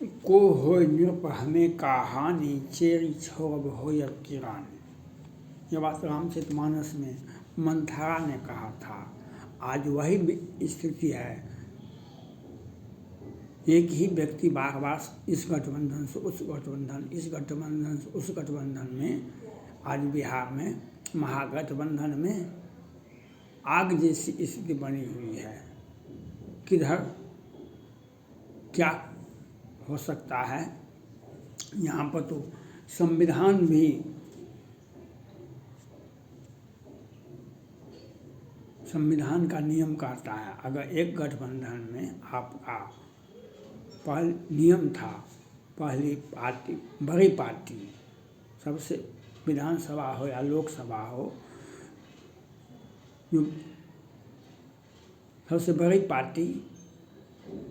को होय नृप हमें कहानी चेरी छोड़ब होय किरानी। ये बात रामचरितमानस में मंथरा ने कहा था। आज वही स्थिति है। एक ही व्यक्ति बार बार इस गठबंधन से उस गठबंधन, इस गठबंधन से उस गठबंधन में, आज बिहार में महागठबंधन में आग जैसी स्थिति बनी हुई है। किधर क्या हो सकता है? यहाँ पर तो संविधान भी संविधान का नियम कहता है, अगर एक गठबंधन में आपका पहल नियम था, पहली पार्टी, बड़ी पार्टी, सबसे विधानसभा हो या लोकसभा हो, जो सबसे बड़ी पार्टी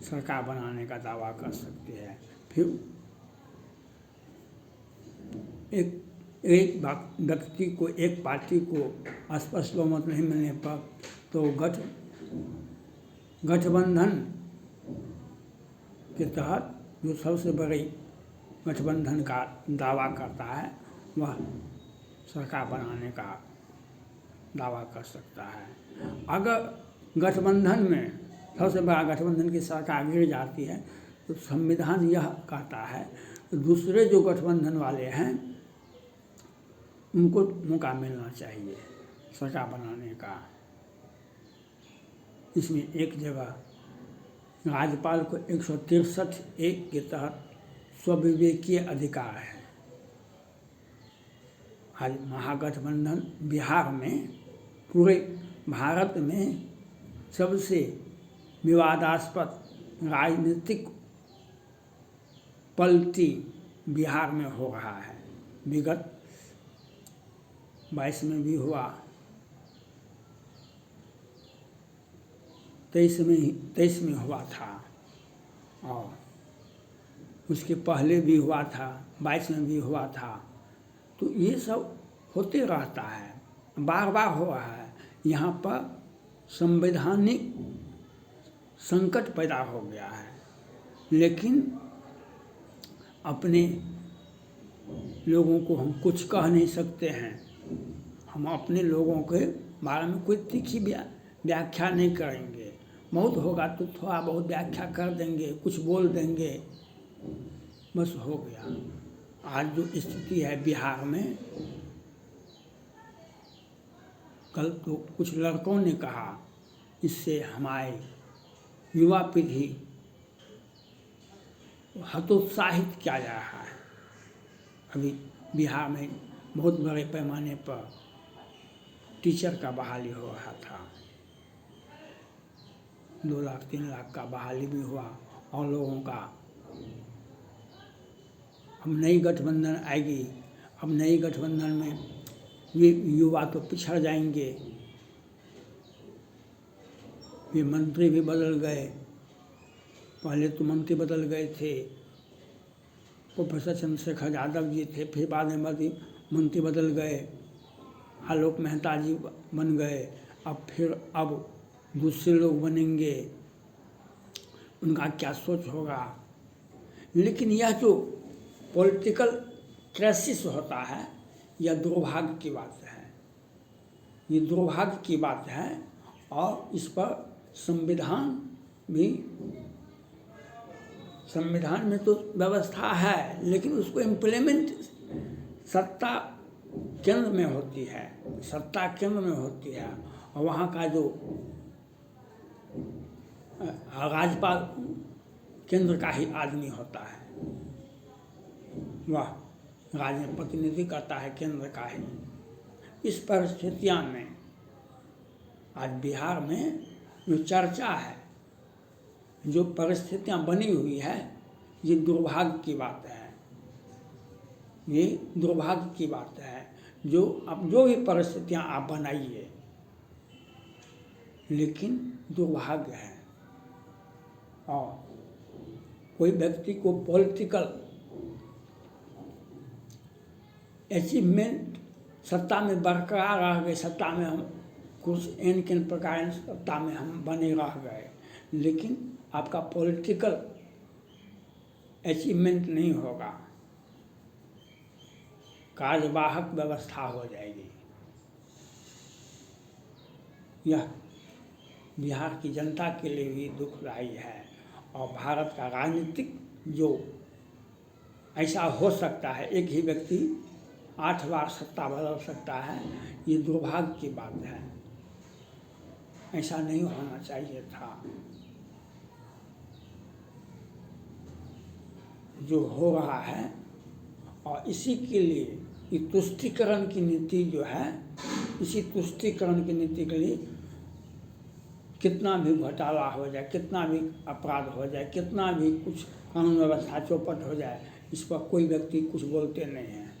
सरकार बनाने का दावा कर सकती है। फिर एक व्यक्ति को, एक पार्टी को स्पष्ट बहुमत नहीं मिलने पर तो गठबंधन के तहत जो सबसे बड़ी गठबंधन का दावा करता है वह सरकार बनाने का दावा कर सकता है। अगर गठबंधन में सबसे बड़ा गठबंधन की सरकार गिर जाती है तो संविधान यह कहता है कि दूसरे जो गठबंधन वाले हैं उनको मौका मिलना चाहिए सरकार बनाने का। इसमें एक जगह राज्यपाल को 163(1) के तहत स्वविवेकीय अधिकार है। आज महागठबंधन बिहार में, पूरे भारत में सबसे विवादास्पद राजनीतिक पलटी बिहार में हो रहा है। विगत 22 में भी हुआ, 23 में हुआ था, और उसके पहले भी हुआ था, 22 में भी हुआ था। तो ये सब होते रहता है, बार बार हो रहा है। यहाँ पर संवैधानिक संकट पैदा हो गया है, लेकिन अपने लोगों को हम कुछ कह नहीं सकते हैं। हम अपने लोगों के बारे में कोई तीखी व्याख्या नहीं करेंगे। बहुत होगा तो थोड़ा बहुत व्याख्या कर देंगे, कुछ बोल देंगे, बस हो गया। आज जो स्थिति है बिहार में, कल तो कुछ लड़कों ने कहा, इससे हमारी युवा पीढ़ी हतोत्साहित किया जा रहा है। अभी बिहार में बहुत बड़े पैमाने पर टीचर का बहाली हो रहा था, 2 लाख 3 लाख का बहाली भी हुआ। और लोगों का अब नई गठबंधन आएगी, अब नई गठबंधन में ये युवा तो पिछड़ जाएंगे। ये मंत्री भी बदल गए, पहले तो मंत्री बदल गए थे, प्रोफेसर चंद्रशेखर यादव जी थे, फिर बाद में मंत्री बदल गए, आलोक मेहता जी बन गए, अब दूसरे लोग बनेंगे, उनका क्या सोच होगा। लेकिन यह जो पॉलिटिकल क्राइसिस होता है, यह दुर्भाग्य की बात है, ये दुर्भाग्य की बात है। और इस पर संविधान में तो व्यवस्था है, लेकिन उसको इम्प्लीमेंट सत्ता केंद्र में होती है, सत्ता केंद्र में होती है। और वहाँ का जो राज्यपाल केंद्र का ही आदमी होता है, वह राज्य में प्रतिनिधि करता है केंद्र का ही। इस परिस्थितियाँ में आज बिहार में जो चर्चा है, जो परिस्थितियाँ बनी हुई है, ये दुर्भाग्य की बात है, ये दुर्भाग्य की बात है। अब जो भी परिस्थितियाँ आप बनाइए, लेकिन दुर्भाग्य है। और कोई व्यक्ति को पॉलिटिकल अचीवमेंट, सत्ता में बरकरार रह गए, सत्ता में हम कुछ किन प्रकार सत्ता में हम बने रह गए, लेकिन आपका पॉलिटिकल अचीवमेंट नहीं होगा, कार्यवाहक व्यवस्था हो जाएगी। यह बिहार की जनता के लिए भी दुखदायी है और भारत का राजनीतिक जो ऐसा हो सकता है, एक ही व्यक्ति 8 बार सत्ता बदल सकता है, ये दुर्भाग्य की बात है। ऐसा नहीं होना चाहिए था। जो हो रहा है और इसी के लिए ये तुष्टीकरण की नीति जो है, इसी तुष्टीकरण की नीति के लिए कितना भी घोटाला हो जाए, कितना भी अपराध हो जाए, कितना भी कुछ कानून व्यवस्था चौपट हो जाए, इस पर कोई व्यक्ति कुछ बोलते नहीं हैं।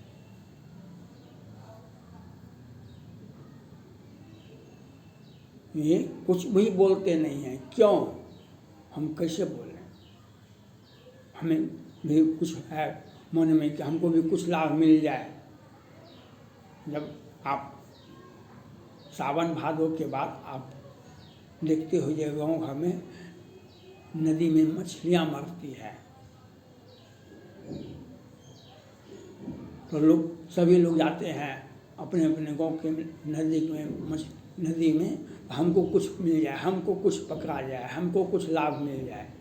ये कुछ भी बोलते नहीं हैं। क्यों? हम कैसे बोलें? हमें भी कुछ है मन में कि हमको भी कुछ लाभ मिल जाए। जब आप सावन भादों के बाद आप देखते हो ये गाँव घर में नदी में मछलियाँ मरती है, तो लोग सभी लोग जाते हैं अपने अपने गांव के नज़दीक में नदी में, हमको कुछ मिल जाए, हमको कुछ पकड़ा जाए, हमको कुछ लाभ मिल जाए।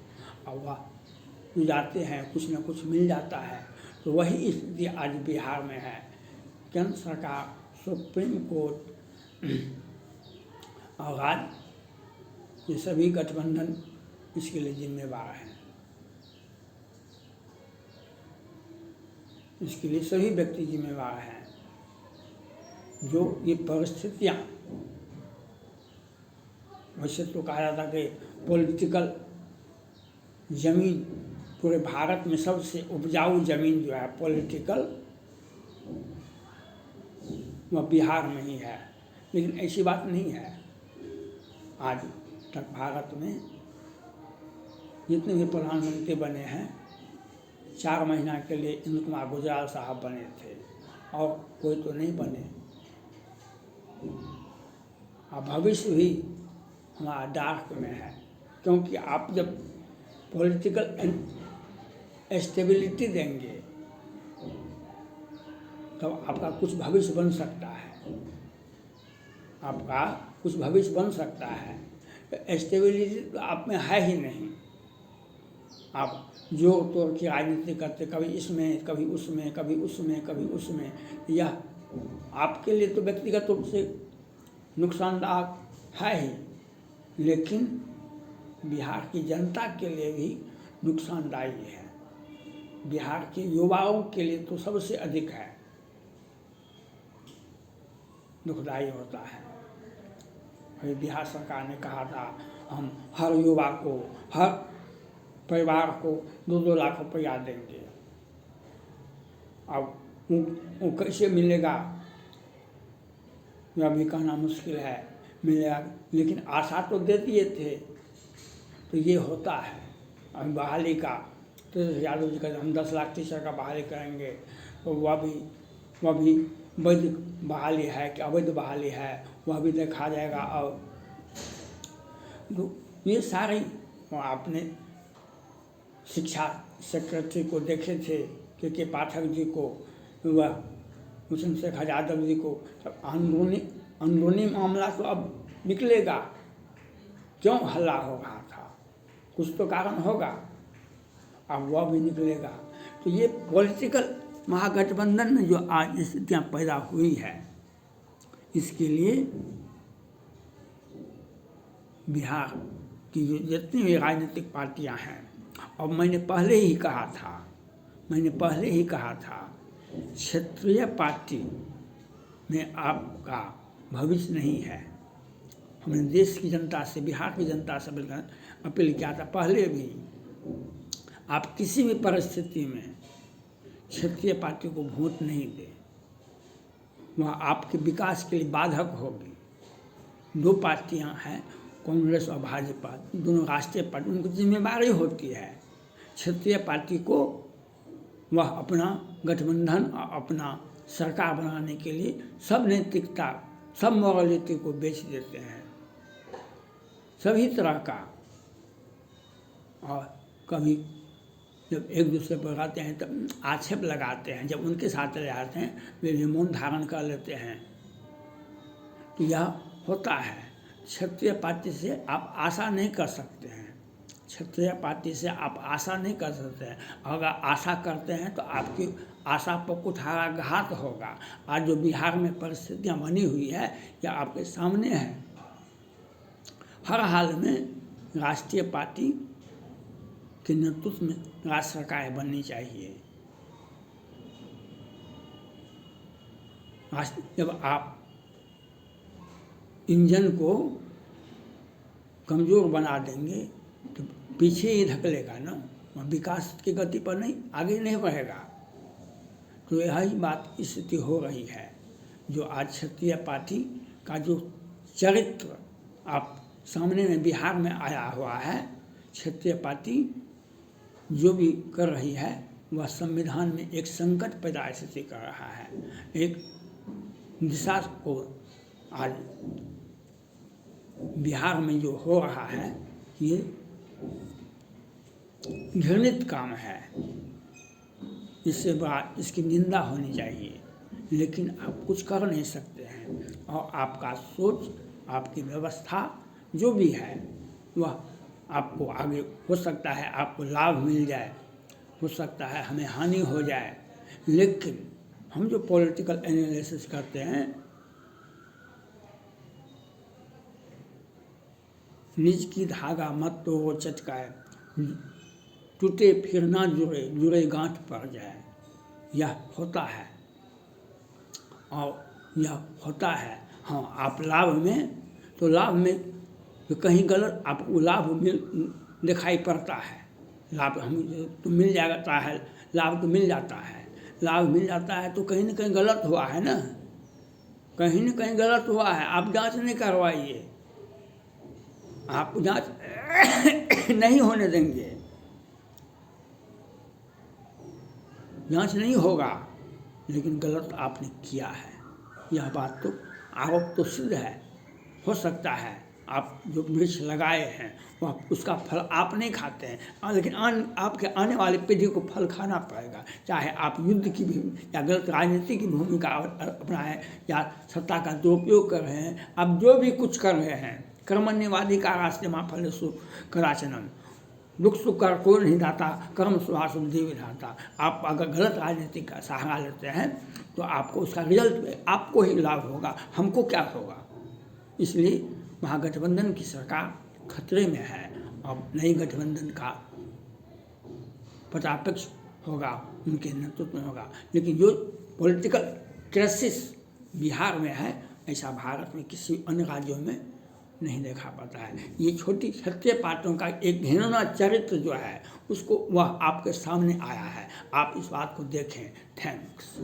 और वह जाते हैं, कुछ न कुछ मिल जाता है। तो वही स्थिति आज बिहार में है। केंद्र सरकार, सुप्रीम कोर्ट और आज ये सभी गठबंधन इसके लिए जिम्मेवार हैं। इसके लिए सभी व्यक्ति जिम्मेवार हैं। जो ये परिस्थितियाँ, वैसे तो कहा जाता कि पॉलिटिकल ज़मीन पूरे भारत में सबसे उपजाऊ ज़मीन जो है पॉलिटिकल, वह बिहार में ही है। लेकिन ऐसी बात नहीं है। आज तक भारत में जितने भी प्रधानमंत्री बने हैं, 4 महीना के लिए इंद्र कुमार गुजराल साहब बने थे और कोई तो नहीं बने। और भविष्य भी हमारा डार्क में है, क्योंकि आप जब पॉलिटिकल स्टेबिलिटी देंगे तो आपका कुछ भविष्य बन सकता है, आपका कुछ भविष्य बन सकता है। स्टेबिलिटी तो आप में है ही नहीं। आप जोड़ तोड़ की राजनीति करते, कभी इसमें कभी उसमें, कभी उसमें कभी उसमें, यह आपके लिए तो व्यक्तिगत रूप से नुकसानदायक है ही, लेकिन बिहार की जनता के लिए भी नुकसानदायी है। बिहार के युवाओं के लिए तो सबसे अधिक है, दुखदायी होता है। अभी बिहार सरकार ने कहा था हम हर युवा को, हर परिवार को 2-2 लाख रुपया देंगे। अब वो कैसे मिलेगा यह भी कहना मुश्किल है, मिलेगा, लेकिन आशा तो दे दिए थे। तो ये होता है। अभी बहाली का तो यादव जी का हम 10 लाख टीचर का बहाली करेंगे, तो वह भी वैध बहाली है कि अवैध बहाली है, वह भी देखा जाएगा। और ये सारी आपने शिक्षा सेक्रेटरी को देखे थे के पाठक जी को, वह हुसैन शेख यादव जी को। तब अंदरूनी मामला तो अब निकलेगा, क्यों हल्ला हो रहा था, कुछ तो कारण होगा, अब वह भी निकलेगा। तो ये पॉलिटिकल महागठबंधन में जो आज स्थितियाँ पैदा हुई है, इसके लिए बिहार की जो जितनी भी राजनीतिक पार्टियां हैं, और मैंने पहले ही कहा था क्षेत्रीय पार्टी में आपका भविष्य नहीं है। हमने देश की जनता से, बिहार की जनता से अपील किया था पहले भी, आप किसी भी परिस्थिति में क्षेत्रीय पार्टी को वोट नहीं दें, वह आपके विकास के लिए बाधक होगी। 2 पार्टियां हैं, कांग्रेस और भाजपा, दोनों राष्ट्रीय पार्टी, उनकी जिम्मेदारी होती है क्षेत्रीय पार्टी को वह अपना गठबंधन और अपना सरकार बनाने के लिए सब नैतिकता, सब मॉरलिटी को बेच देते हैं, सभी तरह का। और कभी जब एक दूसरे पर रहते हैं तब आक्षेप लगाते हैं, जब उनके साथ रह जाते हैं वे भी मौन धारण कर लेते हैं। तो यह होता है। क्षत्रिय पार्टी से आप आशा नहीं कर सकते हैं, क्षत्रिय पार्टी से आप आशा नहीं कर सकते हैं। अगर आशा करते हैं तो आपकी आशा पर कुठाराघात होगा। आज जो बिहार में परिस्थितियाँ बनी हुई है यह आपके सामने है। हर हाल में राष्ट्रीय पार्टी के नेतृत्व में राज्य सरकारें बननी चाहिए। जब आप इंजन को कमज़ोर बना देंगे तो पीछे ही धकेलेगा ना, विकास की गति पर नहीं, आगे नहीं बढ़ेगा। तो यही बात स्थिति हो रही है। जो आज क्षत्रिय पार्टी का जो चरित्र आप सामने में बिहार में आया हुआ है, क्षत्रिय पार्टी जो भी कर रही है वह संविधान में एक संकट पैदा स्थिति कर रहा है। एक दिशा को आज बिहार में जो हो रहा है ये घृणित काम है। इससे बड़ा इसकी निंदा होनी चाहिए, लेकिन आप कुछ कर नहीं सकते हैं। और आपका सोच, आपकी व्यवस्था जो भी है वह आपको आगे हो सकता है आपको लाभ मिल जाए, हो सकता है हमें हानि हो जाए। लेकिन हम जो पॉलिटिकल एनालिसिस करते हैं, निज की धागा मत तोड़ो चटकाए, टूटे फिर ना जुड़े, जुड़े गांठ पड़ जाए। यह होता है और यह होता है। हाँ, आप लाभ में तो लाभ में तो कहीं गलत आपको लाभ दिखाई पड़ता है। लाभ हम तो मिल जाता है, लाभ तो मिल जाता है। लाभ मिल जाता है तो कहीं ना कहीं गलत हुआ है ना, कहीं ना कहीं गलत हुआ है। आप जांच नहीं करवाइए, आप जांच नहीं होने देंगे, जांच नहीं होगा, लेकिन गलत आपने किया है। यह बात तो आरोप तो सिद्ध है। हो सकता है आप जो वृक्ष लगाए हैं वह उसका फल आप नहीं खाते हैं, लेकिन आपके आने वाली पीढ़ी को फल खाना पड़ेगा। चाहे आप युद्ध की भी या गलत राजनीति की भूमिका अपनाएं या सत्ता का दुरुपयोग कर रहे हैं, आप जो भी कुछ कर रहे हैं, कर्मण्यवादी का रास्ते माँ फल सु कराचनम, दुख सुख कर कोई नहीं दाता, कर्म सुभाषुभ विधाता। आप अगर गलत राजनीति का सहारा लेते हैं तो आपको उसका रिजल्ट आपको ही लाभ होगा, हमको क्या होगा। इसलिए महागठबंधन की सरकार खतरे में है। अब नई गठबंधन का पटापेक्ष होगा, उनके नेतृत्व में होगा। लेकिन जो पॉलिटिकल क्राइसिस बिहार में है, ऐसा भारत में किसी अन्य राज्यों में नहीं देखा पाता है। ये छोटी क्षत्रिय पार्टियों का एक घृणा चरित्र जो है उसको वह आपके सामने आया है। आप इस बात को देखें। थैंक्स।